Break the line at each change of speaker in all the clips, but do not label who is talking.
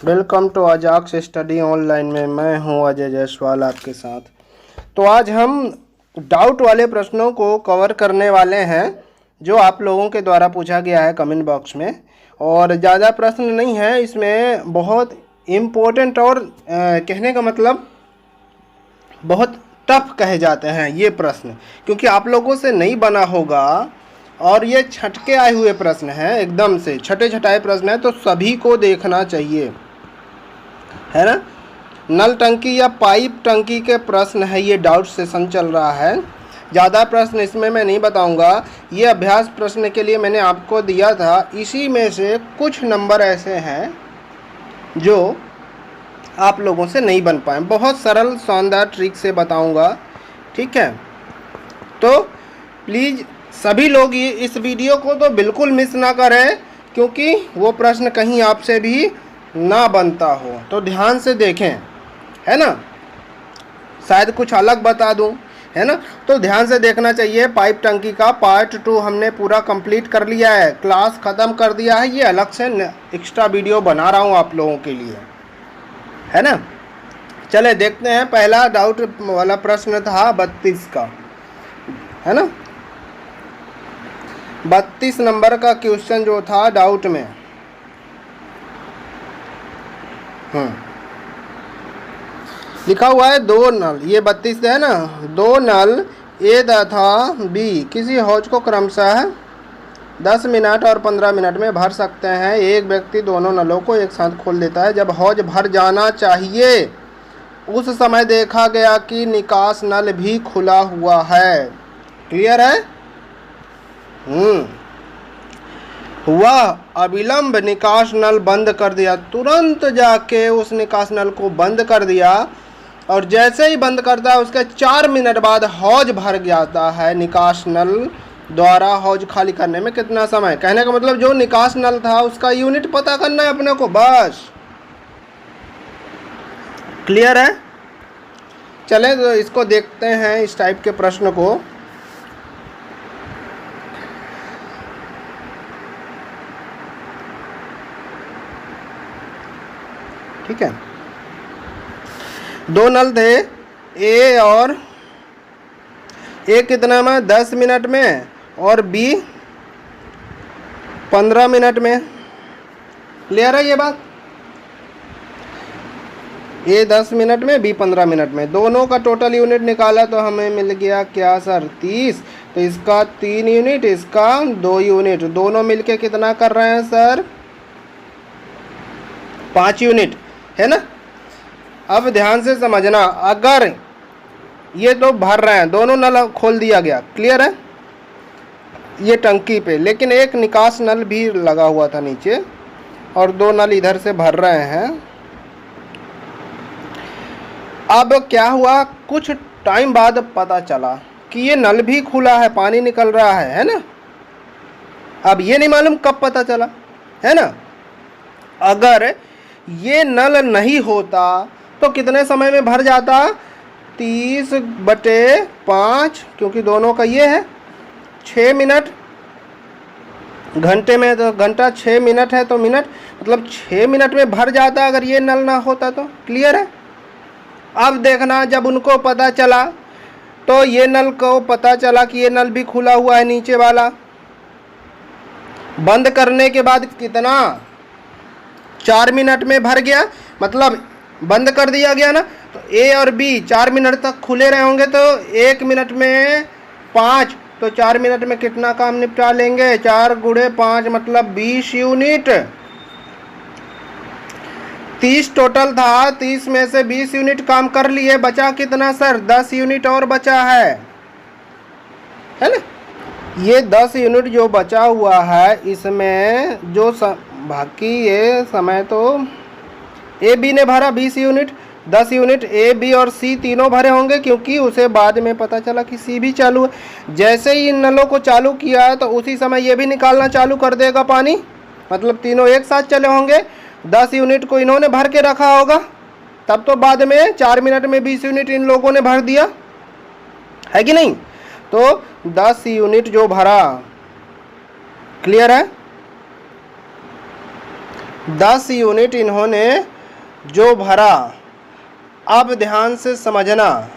Welcome to Ajax study online में मैं हूं अजय जायसवाल आपके साथ। तो आज हम डाउट वाले प्रश्नों को कवर करने वाले हैं जो आप लोगों के द्वारा पूछा गया है कमेंट बॉक्स में। और ज़्यादा प्रश्न नहीं है इसमें, बहुत इम्पोर्टेंट और कहने का मतलब बहुत टफ कहे जाते हैं ये प्रश्न, क्योंकि आप लोगों से नहीं बना होगा और ये छटके आए हुए प्रश्न हैं, एकदम से छटे छटाए प्रश्न हैं, तो सभी को देखना चाहिए, है ना। नल टंकी या पाइप टंकी के प्रश्न है, ये डाउट सेशन चल रहा है। ज़्यादा प्रश्न इसमें मैं नहीं बताऊंगा, ये अभ्यास प्रश्न के लिए मैंने आपको दिया था। इसी में से कुछ नंबर ऐसे हैं जो आप लोगों से नहीं बन पाए, बहुत सरल शानदार ट्रिक से बताऊंगा, ठीक है। तो प्लीज़ सभी लोग ये इस वीडियो को तो बिल्कुल मिस ना करें, क्योंकि वो प्रश्न कहीं आपसे भी ना बनता हो, तो ध्यान से देखें, है ना। शायद कुछ अलग बता दूं, है ना, तो ध्यान से देखना चाहिए। पाइप टंकी का पार्ट 2 हमने पूरा कंप्लीट कर लिया है, क्लास ख़त्म कर दिया है। ये अलग से एक्स्ट्रा वीडियो बना रहा हूं आप लोगों के लिए, है ना। चले देखते हैं। पहला डाउट वाला प्रश्न था 32 का, है ना। 32 नंबर का क्वेश्चन जो था डाउट में, लिखा हुआ है दो नल, ये 32 है ना, दो नल ए तथा बी किसी हौज को क्रमशः 10 मिनट और 15 मिनट में भर सकते हैं। एक व्यक्ति दोनों नलों को एक साथ खोल देता है। जब हौज भर जाना चाहिए उस समय देखा गया कि निकास नल भी खुला हुआ है। क्लियर है? हुआ अविलंब निकास नल बंद कर दिया, तुरंत जाके उस निकास नल को बंद कर दिया, और जैसे ही बंद करता है उसके 4 मिनट बाद हौज भर जाता है। निकास नल द्वारा हौज खाली करने में कितना समय? कहने का मतलब जो निकास नल था उसका यूनिट पता करना है अपने को, बस। क्लियर है? चलें तो इसको देखते हैं, इस टाइप के प्रश्न को। ठीक है, दो नल थे, ए और ए कितना में 10 मिनट में और बी 15 मिनट में। क्लियर है ये बात? ए 10 मिनट में, बी 15 मिनट में। दोनों का टोटल यूनिट निकाला तो हमें मिल गया क्या सर? 30। तो इसका 3 यूनिट, इसका 2 यूनिट, दोनों मिलके कितना कर रहे हैं सर? 5 यूनिट, है ना। अब ध्यान से समझना, अगर ये तो भर रहे हैं, दोनों नल खोल दिया गया, क्लियर है, ये टंकी पे, लेकिन एक निकास नल भी लगा हुआ था नीचे और 2 नल इधर से भर रहे हैं। अब क्या हुआ, कुछ टाइम बाद पता चला कि ये नल भी खुला है, पानी निकल रहा है ना। अब ये नहीं मालूम कब पता चला, है ना। अगर ये नल नहीं होता तो कितने समय में भर जाता? 30/5, क्योंकि दोनों का ये है 6 मिनट, घंटे में तो घंटा 6 मिनट है तो मिनट, मतलब 6 मिनट में भर जाता अगर ये नल ना होता तो। क्लियर है? अब देखना, जब उनको पता चला तो ये नल को पता चला कि ये नल भी खुला हुआ है नीचे वाला, बंद करने के बाद कितना? 4 मिनट में भर गया, मतलब बंद कर दिया गया ना, तो ए और बी 4 मिनट तक खुले रहे होंगे, तो 1 मिनट में 5, तो 4 मिनट में कितना काम निपटा लेंगे? 4 × 5 मतलब 20 यूनिट। 30 टोटल था, 30 में से 20 यूनिट काम कर लिए, बचा कितना सर? 10 यूनिट और बचा है ना। ये 10 यूनिट जो बचा हुआ है, इसमें जो बाकी ये समय तो ए बी ने भरा 20 यूनिट, 10 यूनिट ए बी और सी तीनों भरे होंगे, क्योंकि उसे बाद में पता चला कि सी भी चालू है। जैसे ही इन नलों को चालू किया तो उसी समय ये भी निकालना चालू कर देगा पानी, मतलब तीनों एक साथ चले होंगे। 10 यूनिट को इन्होंने भर के रखा होगा, तब तो बाद में 4 मिनट में 20 यूनिट इन लोगों ने भर दिया, है कि नहीं। तो 10 यूनिट जो भरा, क्लियर है, 10 यूनिट इन्होंने जो भरा, अब ध्यान से समझना,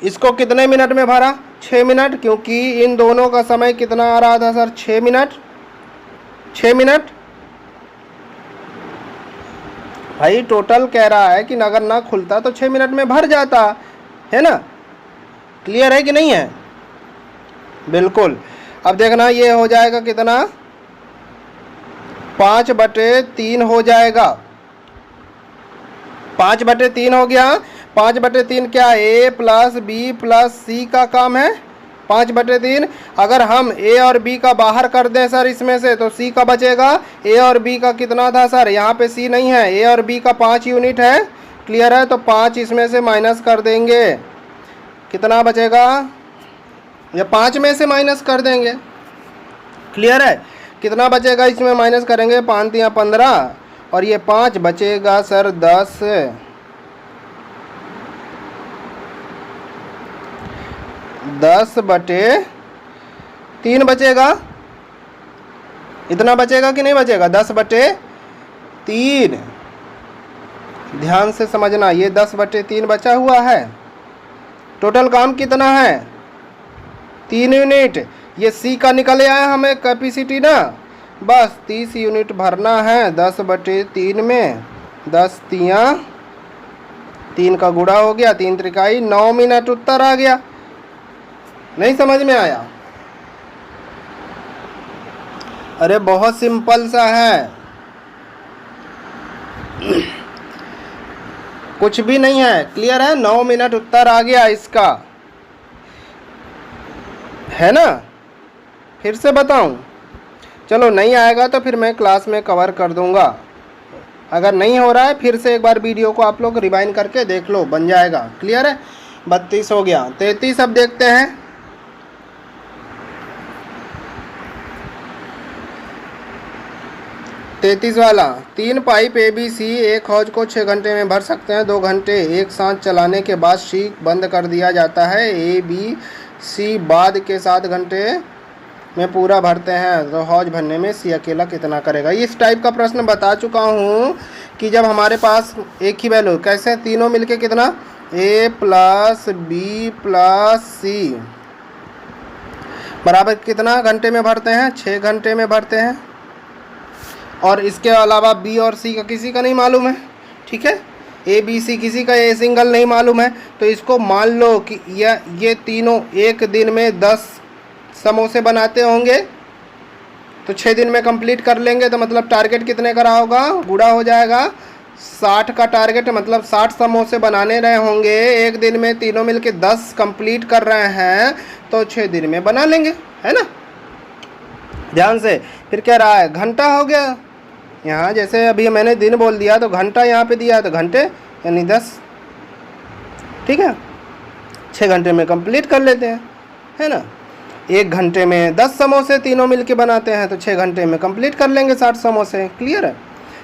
इसको कितने मिनट में भरा? 6 मिनट, क्योंकि इन दोनों का समय कितना आ रहा था सर? 6 मिनट। 6 मिनट भाई टोटल कह रहा है कि अगर ना खुलता तो 6 मिनट में भर जाता, है ना? क्लियर है कि नहीं है? बिल्कुल। अब देखना ये हो जाएगा कितना? 5/3 हो जाएगा। 5/3 हो गया। 5/3 क्या? A plus B plus C का काम है 5/3। अगर हम A और B का बाहर कर दें सर इसमें से, तो C का बचेगा। A और B का कितना था सर? यहाँ पे C नहीं है, A और B का 5 यूनिट है। क्लियर है? तो 5 इसमें से माइनस कर देंगे, कितना बचेगा? या 5 में से माइनस कर देंगे। क्लियर है? कितना बचेगा इसमें माइनस करेंगे? 5 या 15 और ये 5 बचेगा सर 10। 10/3 बचेगा। इतना बचेगा कि नहीं बचेगा? 10/3। ध्यान से समझना, ये 10/3 बचा हुआ है। टोटल काम कितना है? 3 यूनिट। ये C का निकल आया हमें कैपेसिटी ना, बस 30 यूनिट भरना है 10/3 में। 10 तिया 3 का गुणा हो गया, 3 त्रिकाई 9 मिनट उत्तर आ गया। नहीं समझ में आया? अरे बहुत सिंपल सा है, कुछ भी नहीं है। क्लियर है? 9 मिनट उत्तर आ गया इसका, है ना? फिर से बताऊं? चलो नहीं आएगा तो फिर मैं क्लास में कवर कर दूंगा। अगर नहीं हो रहा है फिर से एक बार वीडियो को आप लोग रिवाइंड करके देख लो, बन जाएगा। क्लियर है? 32 हो गया। 33 अब देखते हैं। 33 वाला, 3 पाइप ABC एक हौज को 6 घंटे में भर सकते हैं। 2 घंटे एक साथ चलाने के बाद सी बंद कर दिया जाता है। ABC बाद के 7 घंटे में पूरा भरते हैं, तो हौज भरने में सी अकेला कितना करेगा? इस टाइप का प्रश्न बता चुका हूँ कि जब हमारे पास एक ही वैल्यू, कैसे तीनों मिलके कितना? A plus B plus C बराबर कितना घंटे में भरते हैं? 6 घंटे में भरते हैं। और इसके अलावा B और C का किसी का नहीं मालूम है। ठीक है? A B C किसी का A सिंगल नहीं मालूम है। तो इसको मान लो कि ये तीनों एक दिन में 10 समोसे बनाते होंगे, तो 6 दिन में कंप्लीट कर लेंगे। तो मतलब टारगेट कितने का रहा होगा? गुणा हो जाएगा 60 का टारगेट, मतलब 60 समोसे बनाने रहे होंगे एक दिन में। तीनों मिलके 10 कंप्लीट कर रहे हैं, तो 6 दिन में बना लेंगे, है ना? ध्यान से। फिर क्या रहा है? घंटा हो गया। यहाँ जैसे अभी मैंने दिन बोल दिया तो घंटा यहाँ पे दिया है, तो घंटे यानी 10। ठीक है? 6 घंटे में कंप्लीट कर लेते हैं, है ना? 1 घंटे में 10 समोसे तीनों मिलके बनाते हैं, तो 6 घंटे में कंप्लीट कर लेंगे 60 समोसे। क्लियर है?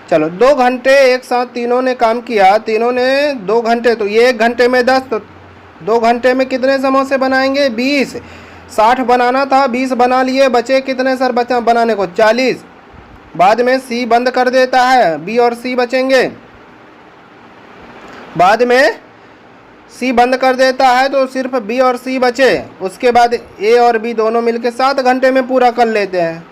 चलो 2 घंटे एक साथ तीनों ने काम किया। तीनों ने 2 घंटे, तो ये 1 घंटे में 10, तो 2 घंटे में कितने समोसे बनाएंगे? 20। 60 बनाना था, 20 बना लिए। बचे कितने सर बचा बनाने को? 40। बाद में C बंद कर देता है, B और C बचेंगे। बाद में C बंद कर देता है तो सिर्फ B और C बचे। उसके बाद A और B दोनों मिलके 7 घंटे में पूरा कर लेते हैं।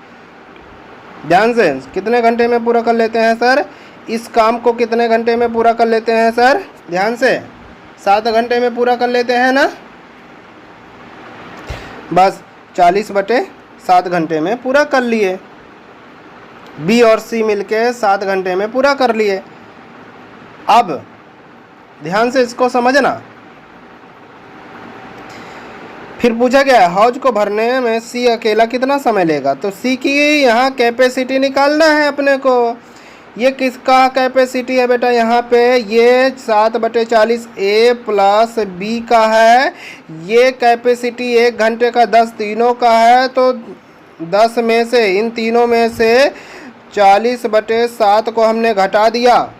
ध्यान से, कितने घंटे में पूरा कर लेते हैं सर? इस काम को कितने घंटे में पूरा कर लेते हैं सर? ध्यान से, 7 घंटे में पूरा कर लेते हैं ना? बस 40/7 घंटे में पूरा कर लिए। B और C मिलके 7 घंटे में पूरा कर लिए। अब ध्यान से इसको समझना। फिर पूछा गया हौज को भरने में C अकेला कितना समय लेगा? तो C की यहाँ कैपेसिटी निकालना है अपने को। ये किसका कैपेसिटी है बेटा? यहाँ पे ये 7/40 A प्लस B का है। ये कैपेसिटी 1 घंटे का 10 तीनों का है। तो 10 में से, इन तीनों में से 40/7 को हमने घटा दिया।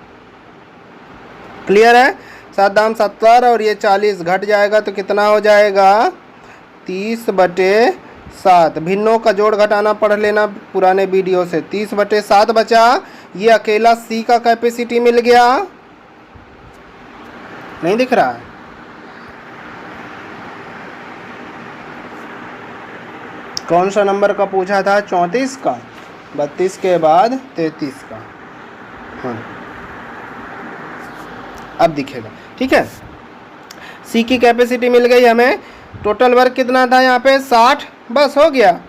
क्लियर है? 7 दाम 70 और ये 40 घट जाएगा तो कितना हो जाएगा? 30/7। भिन्नों का जोड़ घटाना पढ़ लेना पुराने वीडियो से। 30/7 बचा। ये अकेला C का कैपेसिटी मिल गया। नहीं दिख रहा है? कौन सा नंबर का पूछा था? 34 का, 32 के बाद 33 का। हाँ, अब दिखेगा, ठीक है। सी की कैपेसिटी मिल गई हमें। टोटल वर्क कितना था यहाँ पे? 60, बस हो गया।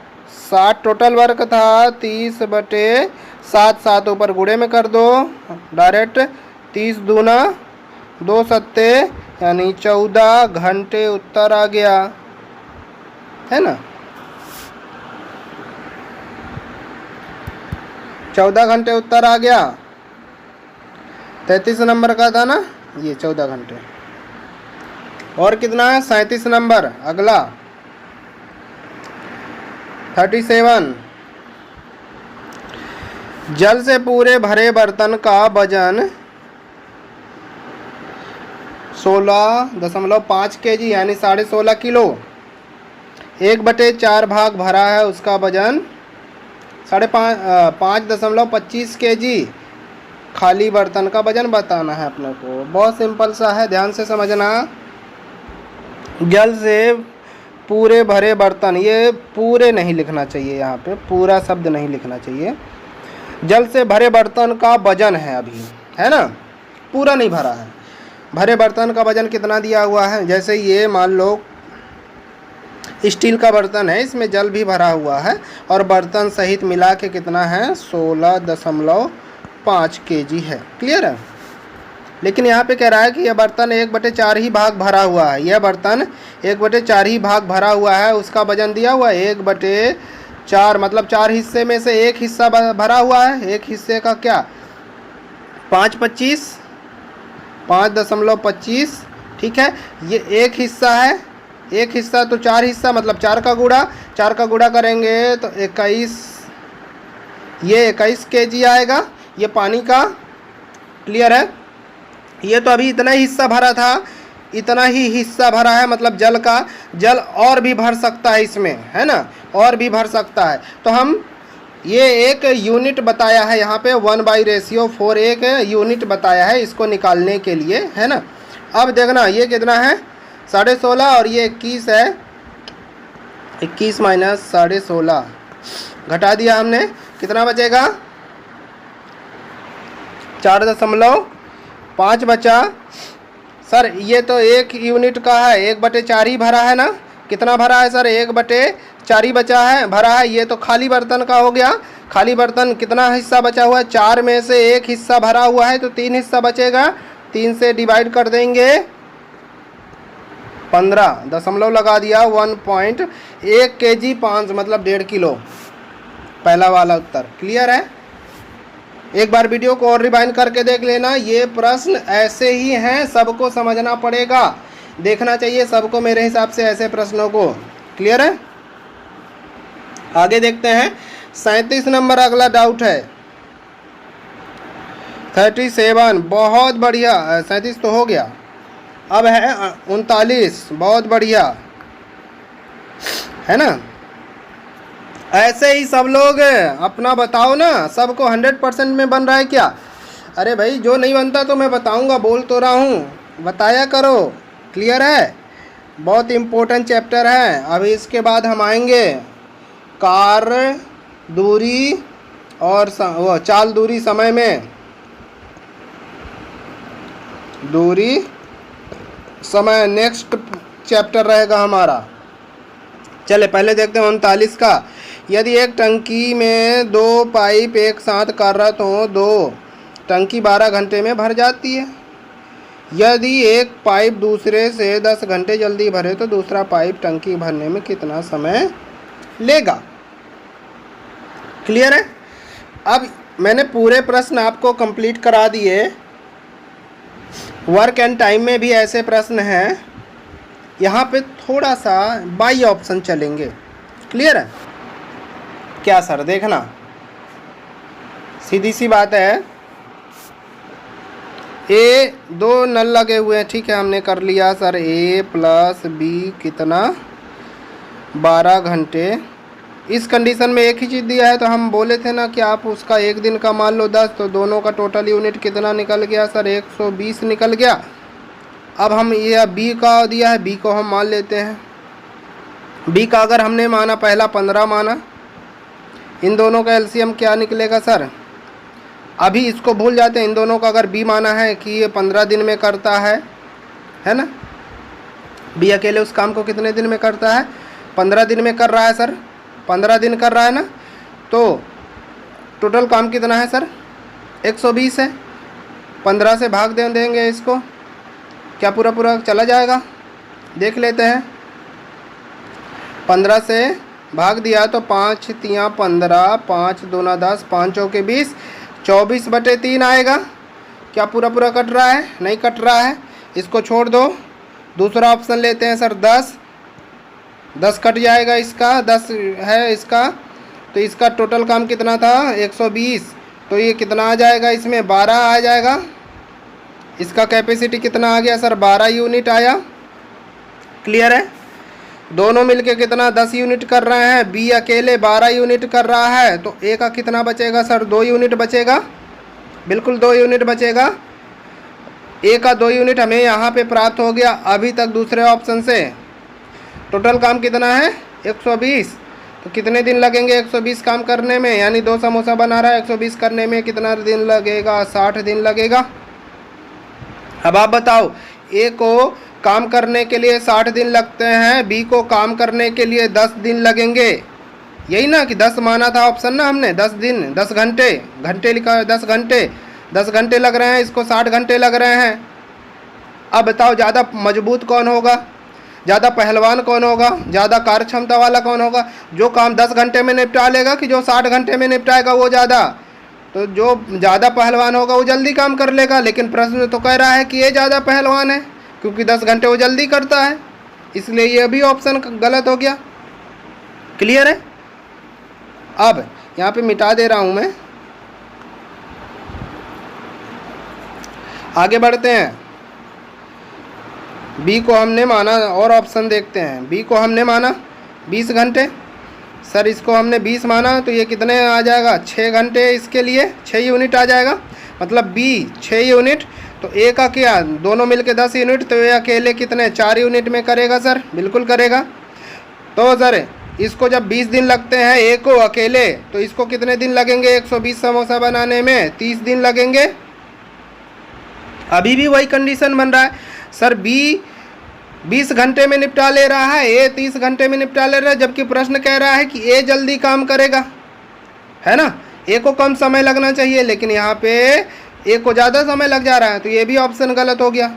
60 टोटल वर्क था, 30/7, 7 ऊपर गुणे में कर दो डायरेक्ट। 30 दूना 2 सत्ते यानी 14 घंटे उत्तर आ गया, है ना। 14 घंटे उत्तर आ गया। 33 नंबर का था ना ये, 14 घंटे। और कितना है? 37 नंबर अगला, 37। जल से पूरे भरे बर्तन का वजन 16.5 kg यानी 16.5 किलो। 1/4 भाग भरा है, उसका वजन 5.25 kg। खाली बर्तन का वजन बताना है अपने को। बहुत सिंपल सा है, ध्यान से समझना। जल से पूरे भरे बर्तन, ये पूरे नहीं लिखना चाहिए, यहाँ पे पूरा शब्द नहीं लिखना चाहिए। जल से भरे बर्तन का वजन है अभी, है ना, पूरा नहीं भरा है। भरे बर्तन का वजन कितना दिया हुआ है? जैसे ये मान लो स्टील का बर्तन है, इसमें जल भी भरा हुआ है और बर्तन सहित मिला के कितना है? 16.5 kg है। क्लियर है? लेकिन यहाँ पे कह रहा है कि यह बर्तन 1/4 ही भाग भरा हुआ है। यह बर्तन 1/4 ही भाग भरा हुआ है, उसका वजन दिया हुआ है 1/4, मतलब 4 हिस्से में से एक हिस्सा भरा हुआ है। एक हिस्से का क्या? 5.25, 5.25, ठीक है। ये एक हिस्सा है, एक हिस्सा तो 4 हिस्सा, मतलब 4 का गुणा, 4 का गुणा करेंगे तो 21, ये 21 kg आएगा। ये पानी का। क्लियर है? ये तो अभी इतना ही हिस्सा भरा था, इतना ही हिस्सा भरा है, मतलब जल का। जल और भी भर सकता है इसमें, है ना, और भी भर सकता है। तो हम ये एक यूनिट बताया है यहाँ पे, 1/4 एक यूनिट बताया है इसको निकालने के लिए, है ना। अब देखना ये कितना है? 16.5 और ये 21 है। 21 माइनस 16.5 घटा दिया हमने, कितना बचेगा? 4.5 बचा। सर ये तो एक यूनिट का है, 1/4 ही भरा है ना। कितना भरा है सर? 1/4 ही बचा है, भरा है। ये तो खाली बर्तन का हो गया। खाली बर्तन कितना हिस्सा बचा हुआ है? 4 में से एक हिस्सा भरा हुआ है, तो 3 हिस्सा बचेगा। 3 से डिवाइड कर देंगे 15, दशमलव लगा दिया। 1 kg 5 मतलब 1.5 किलो, पहला वाला उत्तर। क्लियर है? एक बार वीडियो को और रिवाइंड करके देख लेना। ये प्रश्न ऐसे ही हैं, सबको समझना पड़ेगा, देखना चाहिए सबको मेरे हिसाब से ऐसे प्रश्नों को। क्लियर है? आगे देखते हैं। 37 नंबर अगला डाउट है। 37, बहुत बढ़िया। 37 तो हो गया, अब है 39, बहुत बढ़िया, है ना। ऐसे ही सब लोग अपना बताओ ना, सबको 100% में बन रहा है क्या? अरे भाई जो नहीं बनता तो मैं बताऊंगा, बोल तो रहा हूँ, बताया करो। क्लियर है? बहुत इम्पोर्टेंट चैप्टर है। अभी इसके बाद हम आएंगे कार्य दूरी और चाल दूरी समय में, दूरी समय नेक्स्ट चैप्टर रहेगा हमारा। चले पहले देखते हैं 39 का। यदि एक टंकी में 2 पाइप एक साथ कार्यरत हों, 2 टंकी 12 घंटे में भर जाती है। यदि एक पाइप दूसरे से 10 घंटे जल्दी भरे तो दूसरा पाइप टंकी भरने में कितना समय लेगा? क्लियर है? अब मैंने पूरे प्रश्न आपको कंप्लीट करा दिए। वर्क एंड टाइम में भी ऐसे प्रश्न हैं, यहाँ पे थोड़ा सा बाई ऑप्शन चलेंगे। क्लियर है? क्या सर? देखना सीधी सी बात है। ए 2 नल लगे हुए हैं, ठीक है, हमने कर लिया सर। A + B कितना? 12 घंटे। इस कंडीशन में एक ही चीज़ दिया है, तो हम बोले थे ना कि आप उसका एक दिन का मान लो 10, तो दोनों का टोटल यूनिट कितना निकल गया सर? 120 निकल गया। अब हम ये बी का दिया है, बी को हम मान लेते हैं। बी का अगर हमने माना पहला 15 माना, इन दोनों का एलसीएम क्या निकलेगा सर? अभी इसको भूल जाते हैं, इन दोनों का अगर बी माना है कि ये 15 दिन में करता है ना। बी अकेले उस काम को कितने दिन में करता है? 15 दिन में कर रहा है सर, 15 दिन कर रहा है ना। तो टोटल काम कितना है सर? 120 है। 15 से भाग देंगे इसको, क्या पूरा पूरा चला जाएगा? देख लेते हैं। 15 से भाग दिया तो 5 तियाँ 15, 5 दूना 10, 5 चौके 20, 24/3 आएगा। क्या पूरा पूरा कट रहा है? नहीं कट रहा है, इसको छोड़ दो। दूसरा ऑप्शन लेते हैं सर 10 कट जाएगा, इसका 10 है इसका, तो इसका टोटल काम कितना था? 120। तो ये कितना आ जाएगा इसमें? 12 आ जाएगा। इसका कैपेसिटी कितना आ गया सर? 12 यूनिट आया। क्लियर है? दोनों मिलके कितना? 10 यूनिट कर रहे हैं। बी अकेले 12 यूनिट कर रहा है, तो ए का कितना बचेगा सर? 2 यूनिट बचेगा। बिल्कुल 2 यूनिट बचेगा। ए का 2 यूनिट हमें यहाँ पे प्राप्त हो गया अभी तक दूसरे ऑप्शन से। टोटल काम कितना है? 120। तो कितने दिन लगेंगे 120 काम करने में? यानी 2 समोसा बना रहा है, 120 करने में कितना दिन लगेगा? 60 दिन लगेगा। अब आप बताओ, ए को काम करने के लिए 60 दिन लगते हैं, बी को काम करने के लिए 10 दिन लगेंगे। यही ना कि 10 माना था ऑप्शन ना हमने, 10 दिन 10 घंटे, घंटे लिखा है 10 घंटे, 10 घंटे लग रहे हैं, इसको 60 घंटे लग रहे हैं। अब बताओ ज़्यादा मजबूत कौन होगा, ज़्यादा पहलवान कौन होगा, ज़्यादा कार्य क्षमता वाला कौन होगा? जो काम 10 घंटे में निपटा लेगा कि जो 60 घंटे में निपटाएगा वो ज़्यादा? तो जो ज़्यादा पहलवान होगा वो जल्दी काम कर लेगा। लेकिन प्रश्न तो कह रहा है कि ये ज़्यादा पहलवान है, क्योंकि 10 घंटे वो जल्दी करता है, इसलिए ये भी ऑप्शन गलत हो गया। क्लियर है? अब यहाँ पे मिटा दे रहा हूँ मैं, आगे बढ़ते हैं। बी को हमने माना, और ऑप्शन देखते हैं। बी को हमने माना 20 घंटे सर, इसको हमने 20 माना, तो ये कितने आ जाएगा? 6 घंटे, इसके लिए 6 यूनिट आ जाएगा। मतलब बी 6 यूनिट, तो ए का क्या? दोनों मिलके 10 यूनिट, तो ये अकेले कितने? 4 यूनिट में करेगा सर, बिल्कुल करेगा। तो सर इसको जब 20 दिन लगते हैं ए को अकेले, तो इसको कितने दिन लगेंगे 120 समोसा बनाने में? 30 दिन लगेंगे। अभी भी वही कंडीशन बन रहा है सर, बी 20 घंटे में निपटा ले रहा है, ए 30 घंटे में निपटा ले रहा है, जबकि प्रश्न कह रहा है कि ए जल्दी काम करेगा, है ना। ए को कम समय लगना चाहिए, लेकिन यहाँ पे ए को ज़्यादा समय लग जा रहा है, तो ये भी ऑप्शन गलत हो गया।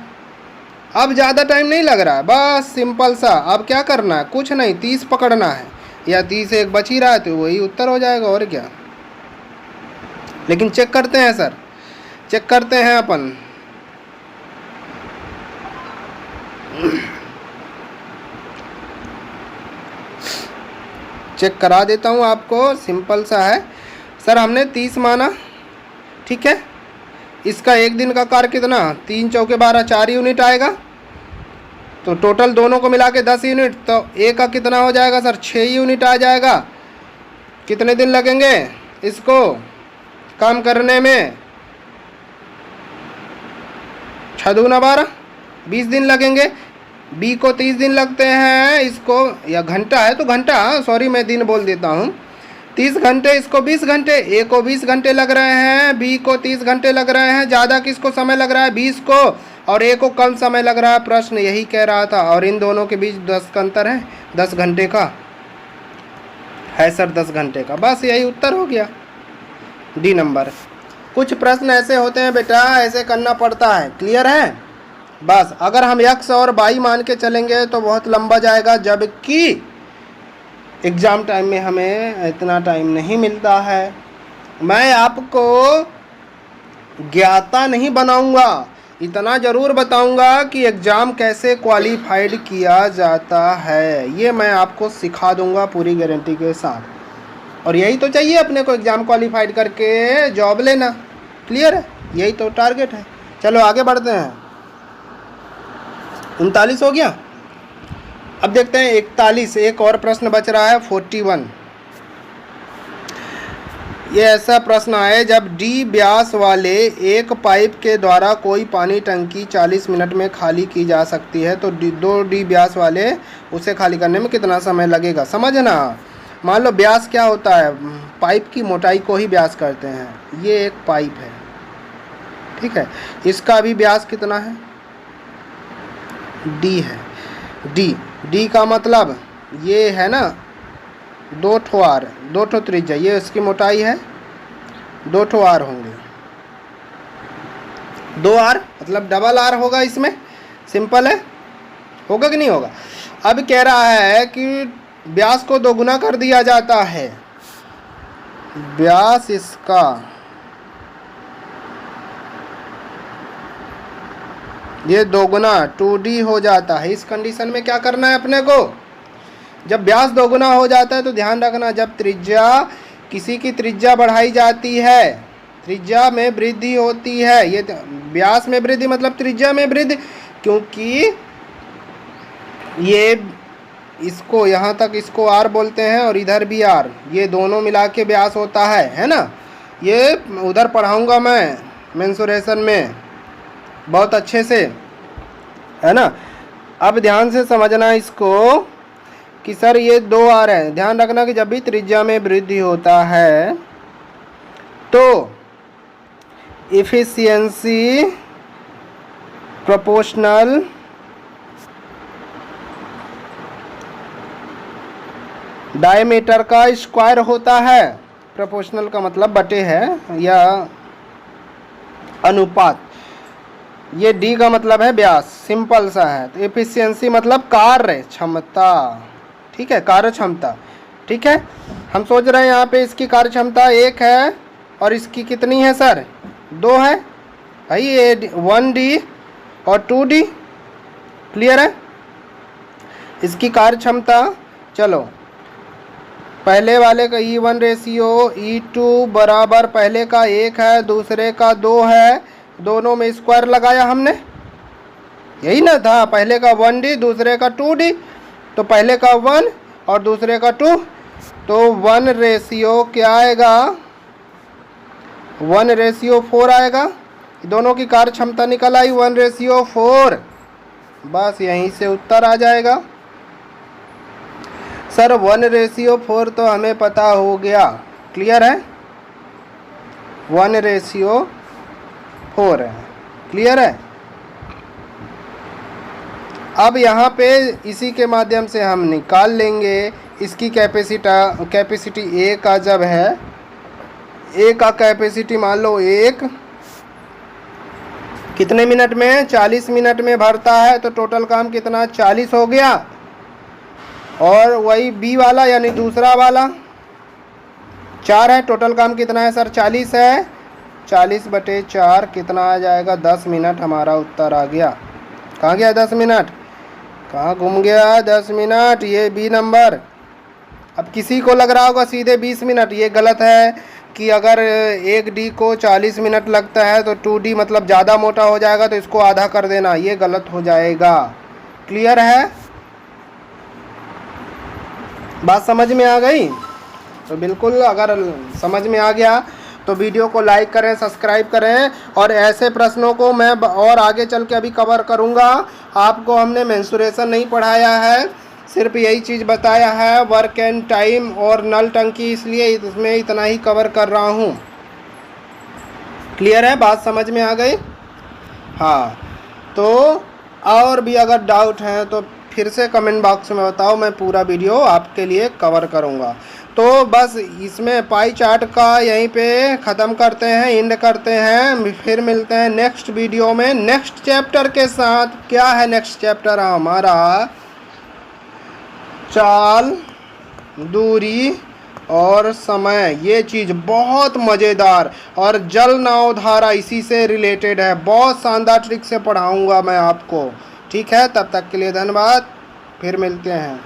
अब ज़्यादा टाइम नहीं लग रहा है, बस सिंपल सा। अब क्या करना है? कुछ नहीं, 30 पकड़ना है, या 30 एक बच ही रहा है तो वही उत्तर हो जाएगा, और क्या। लेकिन चेक करते हैं सर, चेक करते हैं अपन। चेक करा देता हूँ आपको, सिंपल सा है सर। हमने 30 माना, ठीक है। इसका एक दिन का कार्य कितना? 3 चौके 12, 4 यूनिट आएगा। तो टोटल दोनों को मिला के 10 यूनिट, तो ए का कितना हो जाएगा सर? 6 यूनिट आ जाएगा। कितने दिन लगेंगे इसको काम करने में? 6 दूना 12, 20 दिन लगेंगे। बी को 30 दिन लगते हैं, इसको, या घंटा है तो घंटा, सॉरी मैं दिन बोल देता हूँ। 30 घंटे, इसको 20 घंटे, ए को 20 घंटे लग रहे हैं, बी को 30 घंटे लग रहे हैं। ज़्यादा किसको समय लग रहा है? 20 को, और ए को कम समय लग रहा है। प्रश्न यही कह रहा था, और इन दोनों के बीच 10 का अंतर है, 10 घंटे का है सर, 10 घंटे का। बस यही उत्तर हो गया, डी नंबर। कुछ प्रश्न ऐसे होते हैं बेटा, ऐसे करना पड़ता है। क्लियर है? बस अगर हम x और y मान के चलेंगे तो बहुत लंबा जाएगा, जबकि एग्ज़ाम टाइम में हमें इतना टाइम नहीं मिलता है। मैं आपको ज्ञाता नहीं बनाऊंगा, इतना ज़रूर बताऊंगा कि एग्ज़ाम कैसे क्वालिफाइड किया जाता है, ये मैं आपको सिखा दूंगा पूरी गारंटी के साथ। और यही तो चाहिए अपने को, एग्ज़ाम क्वालिफाइड करके जॉब लेना। क्लियर है? यही तो टारगेट है। चलो आगे बढ़ते हैं। 39 हो गया। अब देखते हैं 41, एक और प्रश्न बच रहा है 41। ये ऐसा प्रश्न है, जब डी व्यास वाले एक पाइप के द्वारा कोई पानी टंकी 40 मिनट में खाली की जा सकती है, तो 2 डी व्यास वाले उसे खाली करने में कितना समय लगेगा। समझना, मान लो व्यास क्या होता है, पाइप की मोटाई को ही व्यास कहते हैं। ये एक पाइप है, ठीक है, इसका भी व्यास कितना है, डी है। डी का मतलब ये है ना 2 ठो आर, 2 ठो त्रिज्या, ये इसकी मोटाई है, 2 ठो आर होंगे, 2 आर मतलब डबल आर होगा इसमें। सिंपल है, होगा कि नहीं होगा। अब कह रहा है कि व्यास को दोगुना कर दिया जाता है, व्यास इसका ये दोगुना 2D हो जाता है। इस कंडीशन में क्या करना है अपने को, जब व्यास दोगुना हो जाता है तो ध्यान रखना, जब त्रिज्या किसी की त्रिज्या बढ़ाई जाती है, त्रिज्या में वृद्धि होती है। ये व्यास में वृद्धि मतलब त्रिज्या में वृद्धि, क्योंकि ये इसको यहाँ तक इसको आर बोलते हैं और इधर भी आर, ये दोनों मिला के व्यास होता है ना। ये उधर पढ़ाऊँगा मैं मेंसुरेशन में बहुत अच्छे से, है ना। अब ध्यान से समझना इसको कि सर ये 2 आर है। ध्यान रखना कि जब भी त्रिज्या में वृद्धि होता है तो इफिशियंसी प्रोपोर्शनल डायमीटर का स्क्वायर होता है। प्रोपोर्शनल का मतलब बटे है या अनुपात। ये डी का मतलब है व्यास, सिंपल सा है। तो एफिशिएंसी मतलब कार्य क्षमता, ठीक है, कार्य क्षमता, ठीक है। हम सोच रहे हैं यहाँ पे इसकी कार्य क्षमता 1 है और इसकी कितनी है सर, 2 है भाई। ये 1D और 2D, क्लियर है। इसकी कार्य क्षमता, चलो पहले वाले का E1 रेशियो E2 बराबर पहले का 1 है, दूसरे का 2 है, दोनों में स्क्वायर लगाया हमने, यही ना था। पहले का 1D दूसरे का 2D, तो पहले का 1 और दूसरे का 2, तो 1 रेशियो क्या आएगा, 1 रेशियो 4 आएगा। दोनों की कार्य क्षमता निकल आई 1 रेशियो 4, बस यहीं से उत्तर आ जाएगा। सर 1 रेशियो 4 तो हमें पता हो गया, क्लियर है, 1 रेशियो 4 है, क्लियर है। अब यहाँ पे इसी के माध्यम से हम निकाल लेंगे इसकी कैपेसिटी ए का जब है, ए का कैपेसिटी मान लो 1 कितने मिनट में, 40 मिनट में भरता है, तो टोटल काम कितना 40 हो गया। और वही बी वाला यानी दूसरा वाला 4 है, टोटल काम कितना है सर 40 है, 40/4 कितना आ जाएगा 10 मिनट। हमारा उत्तर आ गया। कहाँ गया 10 मिनट, कहाँ घूम गया 10 मिनट, ये बी नंबर। अब किसी को लग रहा होगा सीधे 20 मिनट, ये गलत है कि अगर 1D को 40 मिनट लगता है तो 2D मतलब ज़्यादा मोटा हो जाएगा, तो इसको आधा कर देना, ये गलत हो जाएगा। क्लियर है, बात समझ में आ गई। तो बिल्कुल अगर समझ में आ गया तो वीडियो को लाइक करें, सब्सक्राइब करें, और ऐसे प्रश्नों को मैं और आगे चल के अभी कवर करूंगा। आपको हमने मेंसुरेशन नहीं पढ़ाया है, सिर्फ यही चीज़ बताया है, वर्क एंड टाइम और नल टंकी, इसलिए इसमें इतना ही कवर कर रहा हूँ। क्लियर है, बात समझ में आ गई। हाँ, तो और भी अगर डाउट है तो फिर से कमेंट बॉक्स में बताओ, मैं पूरा वीडियो आपके लिए कवर करूँगा। तो बस इसमें पाई चार्ट का यहीं पे ख़त्म करते हैं, एंड करते हैं। फिर मिलते हैं नेक्स्ट वीडियो में नेक्स्ट चैप्टर के साथ। क्या है नेक्स्ट चैप्टर हमारा, चाल, दूरी और समय। ये चीज़ बहुत मज़ेदार, और जल नाव धारा इसी से रिलेटेड है। बहुत शानदार ट्रिक से पढ़ाऊँगा मैं आपको, ठीक है। तब तक के लिए धन्यवाद, फिर मिलते हैं।